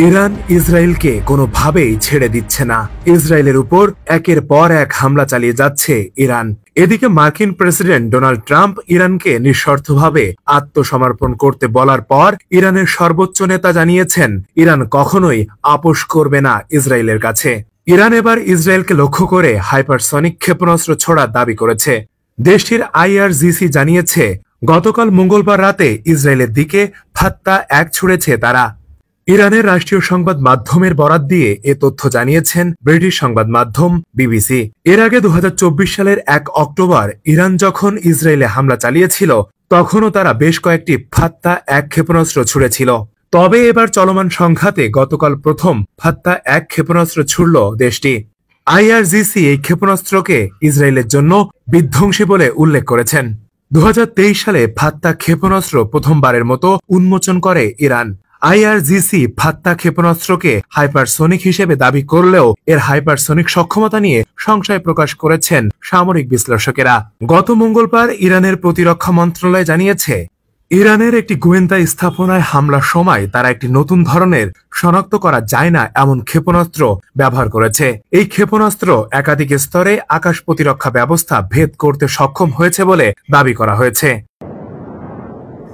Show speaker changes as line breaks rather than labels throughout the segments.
Iran ইসরায়েলকে কোনোভাবেই ছেড়ে দিচ্ছে না। ইসরায়েলের উপর একের পর এক হামলা চালিয়ে যাচ্ছে ইরান। এদিকে মার্কিন প্রেসিডেন্ট ডোনাল্ড ট্রাম্প ইরানকে নিঃশর্তভাবে আত্মসমর্পণ করতে বলার পর ইরানের সর্বোচ্চ নেতা জানিয়েছেন ইরান কখনোই আপোস করবে না ইসরায়েলের কাছে। ইরান এবার ইসরায়েলকে লক্ষ্য করে হাইপারসনিক ক্ষেপণাস্ত্র ছোড়ার দাবি করেছে। দেশটির IRGC জানিয়েছে গতকাল মঙ্গলবার রাতে ইসরায়েলের দিকে ফাত্তা-1 ছুড়েছে তারা। ইরানের রাষ্ট্রীয় সংবাদ মাধ্যমের বরাত দিয়ে এ তথ্য জানিয়েছেন ব্রিটিশ সংবাদ মাধ্যম BBC। এর আগে 2024 সালের 1 অক্টোবর ইরান যখন ইসরায়েলে হামলা চালিয়েছিল তখনও তারা বেশ কয়েকটি ফাত্তা-1 ক্ষেপণাস্ত্র ছুড়েছিল। তবে এবার চলমান সংঘাতে গতকাল প্রথম ফাত্তা-1 ক্ষেপণাস্ত্র ছুড়ল দেশটি। IRGC এই ক্ষেপণাস্ত্রকে ইসরায়েলের জন্য বিধ্বংসী বলে উল্লেখ করেছেন। 2023 সালে ফাত্তা ক্ষেপণাস্ত্র প্রথমবারের মতো উন্মোচন করে ইরান। IRGC ফাত্তা ক্ষেপণাস্ত্রকে হাইপারসনিক হিসেবে দাবি করলেও এর হাইপারসনিক সক্ষমতা নিয়ে সংশয় প্রকাশ করেছেন সামরিক বিশ্লেষকেরা। গত মঙ্গলবার ইরানের প্রতিরক্ষা মন্ত্রণালয় জানিয়েছে ইরানের একটি গোয়েন্দা স্থাপনায় হামলার সময় তারা একটি নতুন ধরনের শনাক্ত করা যায় না এমন ক্ষেপণাস্ত্র ব্যবহার করেছে। এই ক্ষেপণাস্ত্র একাধিক স্তরে আকাশ প্রতিরক্ষা ব্যবস্থা ভেদ করতে সক্ষম হয়েছে বলে দাবি করা হয়েছে।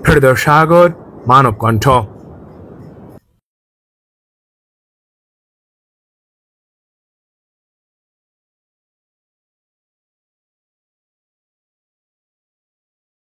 ফেরদৌস সাগর, মানব কণ্ঠ।